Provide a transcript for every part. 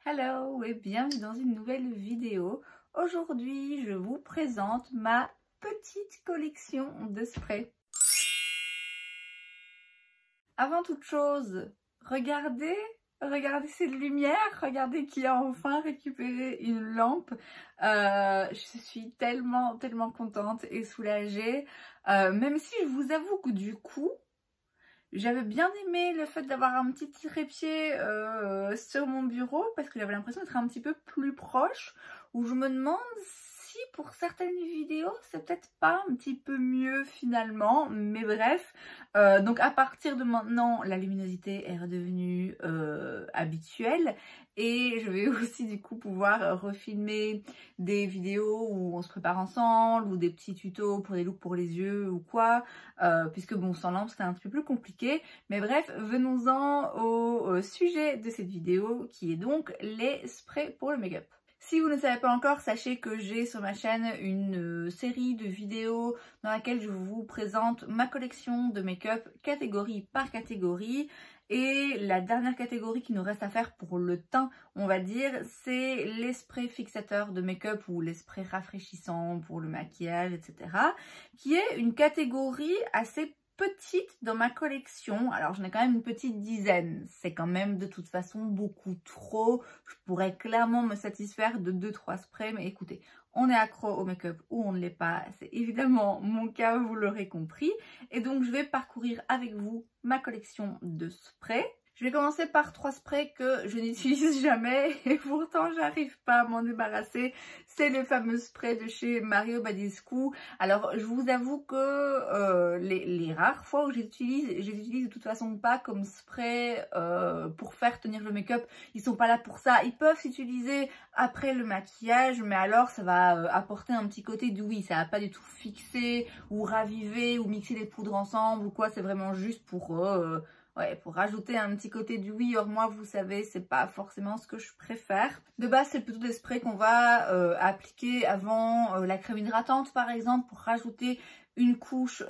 Hello et bienvenue dans une nouvelle vidéo. Aujourd'hui, je vous présente ma petite collection de sprays. Avant toute chose, regardez cette lumière, regardez qui a enfin récupéré une lampe. Je suis tellement contente et soulagée, même si je vous avoue que du coup, j'avais bien aimé le fait d'avoir un petit trépied sur mon bureau parce que j'avais l'impression d'être un petit peu plus proche, où je me demande si pour certaines vidéos c'est peut-être pas un petit peu mieux finalement, mais bref. Donc à partir de maintenant la luminosité est redevenue habituelle et je vais aussi du coup pouvoir refilmer des vidéos où on se prépare ensemble ou des petits tutos pour des looks pour les yeux ou quoi, puisque bon, sans lampe c'était un petit peu plus compliqué. Mais bref, venons-en au sujet de cette vidéo qui est donc les sprays pour le make-up. Si vous ne savez pas encore, sachez que j'ai sur ma chaîne une série de vidéos dans laquelle je vous présente ma collection de make-up catégorie par catégorie. Et la dernière catégorie qui nous reste à faire pour le teint, on va dire, c'est les sprays fixateurs de make-up ou les sprays rafraîchissants pour le maquillage, etc. Qui est une catégorie assez petite dans ma collection. Alors j'en ai quand même une petite dizaine, c'est quand même de toute façon beaucoup trop. Je pourrais clairement me satisfaire de 2-3 sprays, mais écoutez, on est accro au make-up ou on ne l'est pas, c'est évidemment mon cas, vous l'aurez compris. Et donc je vais parcourir avec vous ma collection de sprays. Je vais commencer par 3 sprays que je n'utilise jamais et pourtant j'arrive pas à m'en débarrasser. C'est le fameux spray de chez Mario Badescu. Alors je vous avoue que les rares fois où je les utilise de toute façon pas comme spray pour faire tenir le make-up. Ils sont pas là pour ça. Ils peuvent s'utiliser après le maquillage, mais alors ça va apporter un petit côté dewy. Ça va pas du tout fixer ou raviver ou mixer les poudres ensemble ou quoi. C'est vraiment juste pour... ouais, pour rajouter un petit côté du oui. Or moi, vous savez, c'est pas forcément ce que je préfère. De base, c'est plutôt des sprays qu'on va appliquer avant la crème hydratante, par exemple, pour rajouter une couche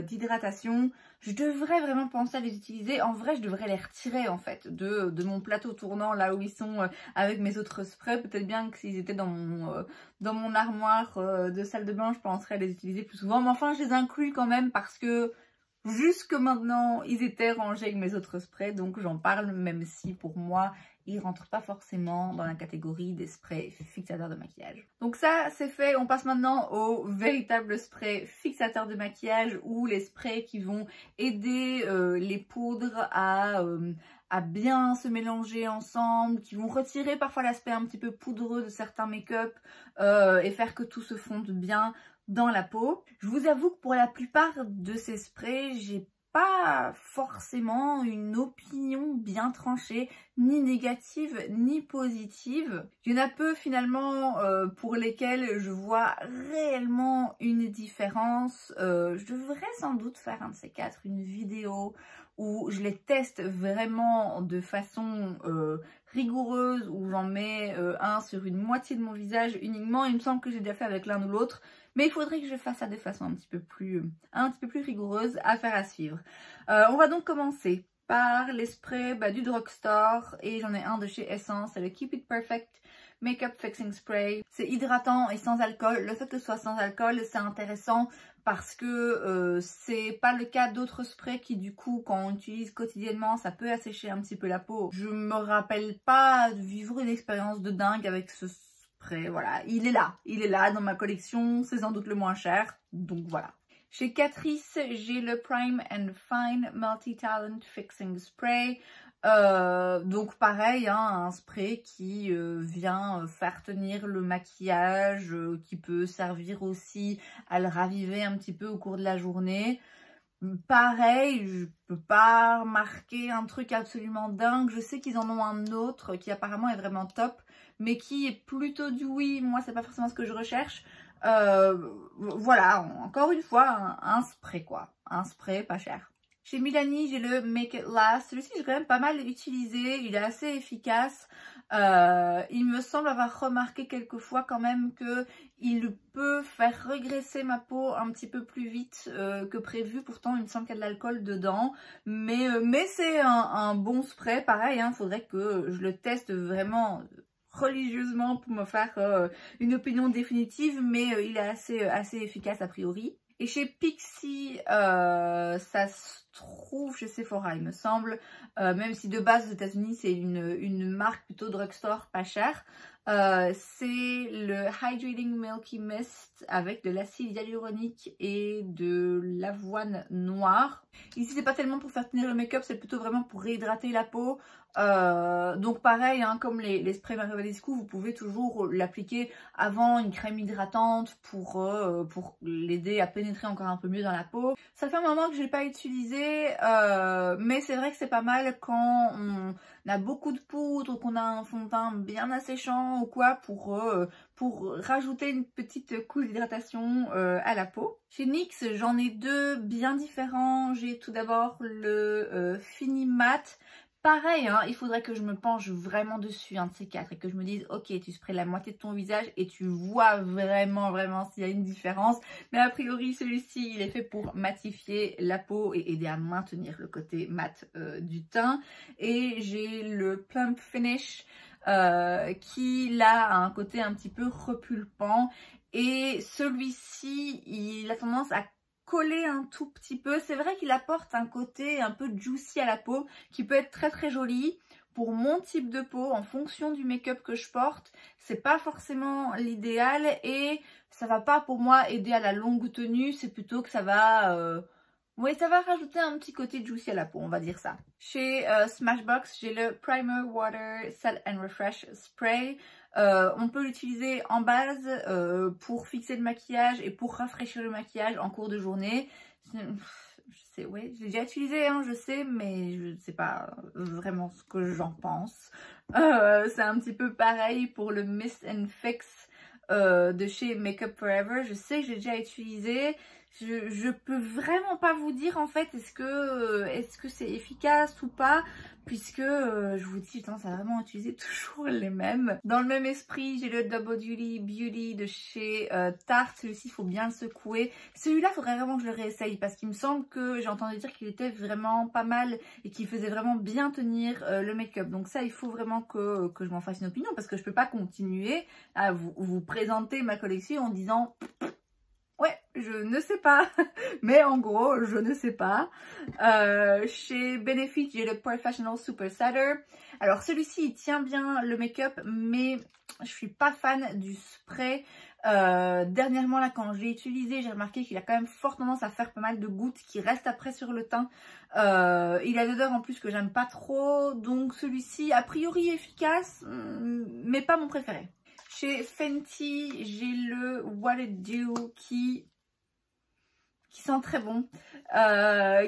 d'hydratation. Je devrais vraiment penser à les utiliser. En vrai, je devrais les retirer, en fait, de mon plateau tournant, là où ils sont avec mes autres sprays. Peut-être bien que s'ils étaient dans mon armoire de salle de bain, je penserais à les utiliser plus souvent. Mais enfin, je les inclus quand même parce que jusque maintenant, ils étaient rangés avec mes autres sprays, donc j'en parle même si pour moi, ils rentrent pas forcément dans la catégorie des sprays fixateurs de maquillage. Donc ça, c'est fait. On passe maintenant aux véritables sprays fixateurs de maquillage ou les sprays qui vont aider les poudres à bien se mélanger ensemble, qui vont retirer parfois l'aspect un petit peu poudreux de certains make-up et faire que tout se fonde bien dans la peau. Je vous avoue que pour la plupart de ces sprays, j'ai pas forcément une opinion bien tranchée, ni négative ni positive. Il y en a peu finalement pour lesquels je vois réellement une différence. Je devrais sans doute faire un de ces quatre, une vidéo où je les teste vraiment de façon rigoureuse, où j'en mets un sur une moitié de mon visage uniquement. Il me semble que j'ai déjà fait avec l'un ou l'autre. Mais il faudrait que je fasse ça de façon un petit peu plus rigoureuse, à faire à suivre. On va donc commencer par les sprays du drugstore. Et j'en ai un de chez Essence, c'est le Keep It Perfect Makeup Fixing Spray. C'est hydratant et sans alcool. Le fait que ce soit sans alcool, c'est intéressant parce que c'est pas le cas d'autres sprays qui du coup, quand on utilise quotidiennement, ça peut assécher un petit peu la peau. Je me rappelle pas de vivre une expérience de dingue avec ce spray. Voilà, il est là dans ma collection, c'est sans doute le moins cher, donc voilà. Chez Catrice, j'ai le Prime and Fine Multi-Talent Fixing Spray. Donc pareil, hein, un spray qui vient faire tenir le maquillage, qui peut servir aussi à le raviver un petit peu au cours de la journée. Pareil, je peux pas remarquer un truc absolument dingue. Je sais qu'ils en ont un autre qui apparemment est vraiment top, mais qui est plutôt du oui. Moi, c'est pas forcément ce que je recherche. Voilà, encore une fois, un spray quoi. Un spray pas cher. Chez Milani, j'ai le Make It Last. Celui-ci, j'ai quand même pas mal utilisé. Il est assez efficace. Il me semble avoir remarqué quelquefois quand même que il peut faire régresser ma peau un petit peu plus vite que prévu. Pourtant, il me semble qu'il y a de l'alcool dedans. Mais c'est un bon spray. Pareil, hein, faudrait que je le teste vraiment religieusement pour me faire une opinion définitive. Mais il est assez efficace a priori. Et chez Pixi, ça se trouve chez Sephora, il me semble. Même si de base aux États-Unis c'est une marque plutôt drugstore pas chère. C'est le Hydrating Milky Mist avec de l'acide hyaluronique et de l'avoine noire. Ici c'est pas tellement pour faire tenir le make-up, c'est plutôt vraiment pour réhydrater la peau. Donc pareil, hein, comme les sprays Mario Badescu, vous pouvez toujours l'appliquer avant une crème hydratante pour l'aider à pénétrer encore un peu mieux dans la peau. Ça fait un moment que je l'ai pas utilisé, mais c'est vrai que c'est pas mal quand on a beaucoup de poudre, qu'on a un fond de teint bien asséchant ou quoi pour rajouter une petite couche d'hydratation à la peau. Chez NYX, j'en ai deux bien différents. J'ai tout d'abord le Fini Matte. Pareil, hein, il faudrait que je me penche vraiment dessus, un de ces quatre, et que je me dise, ok, tu sprays la moitié de ton visage et tu vois vraiment s'il y a une différence. Mais a priori, celui-ci, il est fait pour matifier la peau et aider à maintenir le côté mat du teint. Et j'ai le Plump Finish qui, là, a un côté un petit peu repulpant. Et celui-ci, il a tendance à coller un tout petit peu. C'est vrai qu'il apporte un côté un peu juicy à la peau qui peut être très joli. Pour mon type de peau, en fonction du make-up que je porte, c'est pas forcément l'idéal et ça va pas pour moi aider à la longue tenue. C'est plutôt que ça va oui, ça va rajouter un petit côté juicy à la peau, on va dire ça. Chez Smashbox, j'ai le Primer Water Set and Refresh Spray. On peut l'utiliser en base pour fixer le maquillage et pour rafraîchir le maquillage en cours de journée. Je sais, ouais, j'ai déjà utilisé, hein, je sais, mais je ne sais pas vraiment ce que j'en pense. C'est un petit peu pareil pour le Mist and Fix de chez Makeup Forever. Je sais que j'ai déjà utilisé. Je peux vraiment pas vous dire en fait est-ce que c'est efficace ou pas, puisque je vous dis j'ai tendance à vraiment utiliser toujours les mêmes. Dans le même esprit, j'ai le Double Duty Beauty de chez Tarte. Celui-ci, il faut bien le secouer. Celui-là, il faudrait vraiment que je le réessaye parce qu'il me semble que j'ai entendu dire qu'il était vraiment pas mal et qu'il faisait vraiment bien tenir le make-up. Donc ça, il faut vraiment que je m'en fasse une opinion parce que je peux pas continuer à vous présenter ma collection en disant... Ouais, je ne sais pas, mais en gros, je ne sais pas. Chez Benefit, j'ai le Professional Super Setter. Alors celui-ci, il tient bien le make-up, mais je suis pas fan du spray. Dernièrement, là, quand je l'ai utilisé, j'ai remarqué qu'il a quand même fort tendance à faire pas mal de gouttes qui restent après sur le teint. Il a l'odeur en plus que j'aime pas trop, donc celui-ci, a priori efficace, mais pas mon préféré. Chez Fenty, j'ai le What It Do qui sent très bon.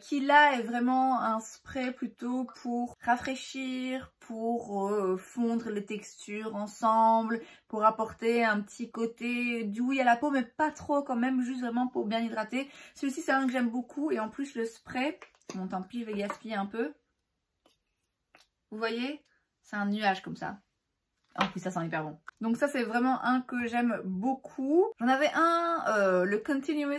Qui là est vraiment un spray plutôt pour rafraîchir, pour fondre les textures ensemble, pour apporter un petit côté dewy à la peau, mais pas trop quand même, juste vraiment pour bien hydrater. Celui-ci c'est un que j'aime beaucoup et en plus le spray, bon tant pis je vais gaspiller un peu. Vous voyez, c'est un nuage comme ça. En plus ça sent hyper bon. Donc ça c'est vraiment un que j'aime beaucoup. J'en avais un, le Continuous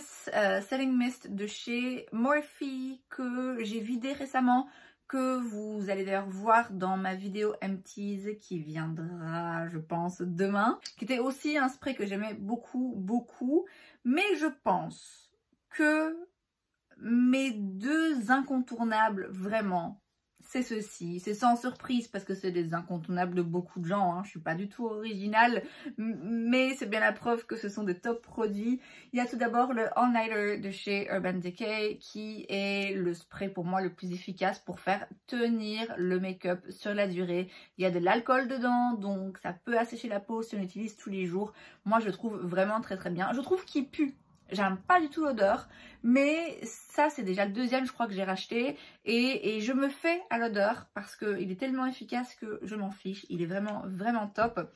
Setting Mist de chez Morphe que j'ai vidé récemment. Que vous allez d'ailleurs voir dans ma vidéo Empties qui viendra je pense demain. Qui était aussi un spray que j'aimais beaucoup. Mais je pense que mes deux incontournables vraiment... c'est ceci, c'est sans surprise parce que c'est des incontournables de beaucoup de gens, hein. Je suis pas du tout originale, mais c'est bien la preuve que ce sont des top produits. Il y a tout d'abord le All Nighter de chez Urban Decay qui est le spray pour moi le plus efficace pour faire tenir le make-up sur la durée. Il y a de l'alcool dedans, donc ça peut assécher la peau si on l'utilise tous les jours. Moi je trouve vraiment très bien. Je trouve qu'il pue. J'aime pas du tout l'odeur, mais ça c'est déjà le deuxième je crois que j'ai racheté et je me fais à l'odeur parce qu'il est tellement efficace que je m'en fiche, il est vraiment top.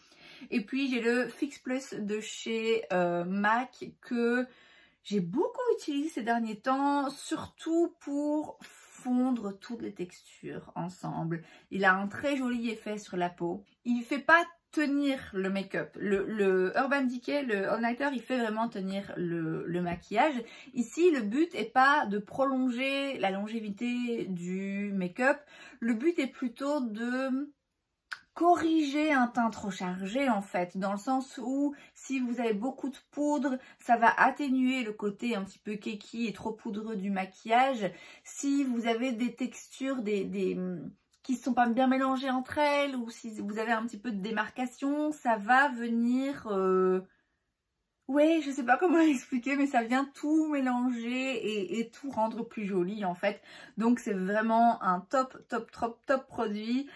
Et puis j'ai le Fix Plus de chez MAC que j'ai beaucoup utilisé ces derniers temps, surtout pour fondre toutes les textures ensemble. Il a un très joli effet sur la peau. Il fait pas tenir le make-up. Le Urban Decay, le All Nighter, il fait vraiment tenir le maquillage. Ici, le but est pas de prolonger la longévité du make-up. Le but est plutôt de corriger un teint trop chargé en fait, dans le sens où si vous avez beaucoup de poudre, ça va atténuer le côté un petit peu keki et trop poudreux du maquillage. Si vous avez des textures, qui ne sont pas bien mélangées entre elles, ou si vous avez un petit peu de démarcation, ça va venir... Ouais, je sais pas comment l'expliquer, mais ça vient tout mélanger et tout rendre plus joli en fait. Donc c'est vraiment un top produit,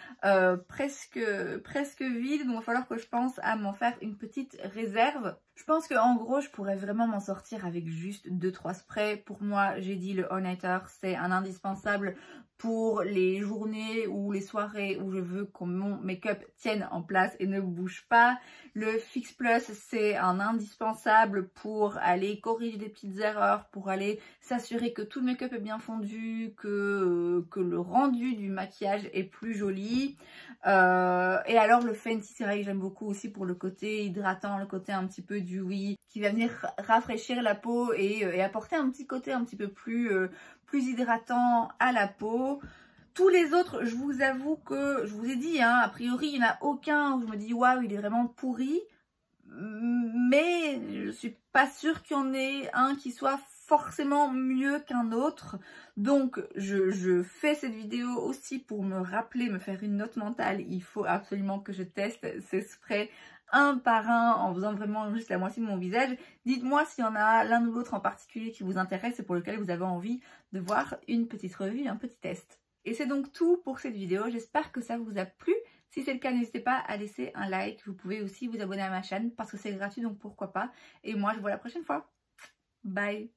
presque vide. Donc il va falloir que je pense à m'en faire une petite réserve. Je pense qu'en gros, je pourrais vraiment m'en sortir avec juste 2-3 sprays. Pour moi, j'ai dit le All Nighter, c'est un indispensable pour les journées ou les soirées où je veux que mon make-up tienne en place et ne bouge pas. Le Fix Plus, c'est un indispensable pour aller corriger des petites erreurs, pour aller s'assurer que tout le make-up est bien fondu, que le rendu du maquillage est plus joli. Et alors le Fenty, c'est vrai que j'aime beaucoup aussi pour le côté hydratant, le côté un petit peu dewy, qui va venir rafraîchir la peau et apporter un petit côté un petit peu plus hydratant à la peau. Tous les autres, je vous avoue que, je vous ai dit, hein, a priori, il n'y en a aucun où je me dis waouh, il est vraiment pourri. Mais je suis pas sûre qu'il y en ait un qui soit forcément mieux qu'un autre. Donc, je fais cette vidéo aussi pour me rappeler, me faire une note mentale. Il faut absolument que je teste ces sprays un par un en faisant vraiment juste la moitié de mon visage. Dites-moi s'il y en a l'un ou l'autre en particulier qui vous intéresse et pour lequel vous avez envie de voir une petite revue, un petit test. Et c'est donc tout pour cette vidéo. J'espère que ça vous a plu. Si c'est le cas, n'hésitez pas à laisser un like. Vous pouvez aussi vous abonner à ma chaîne parce que c'est gratuit, donc pourquoi pas. Et moi, je vous vois la prochaine fois. Bye!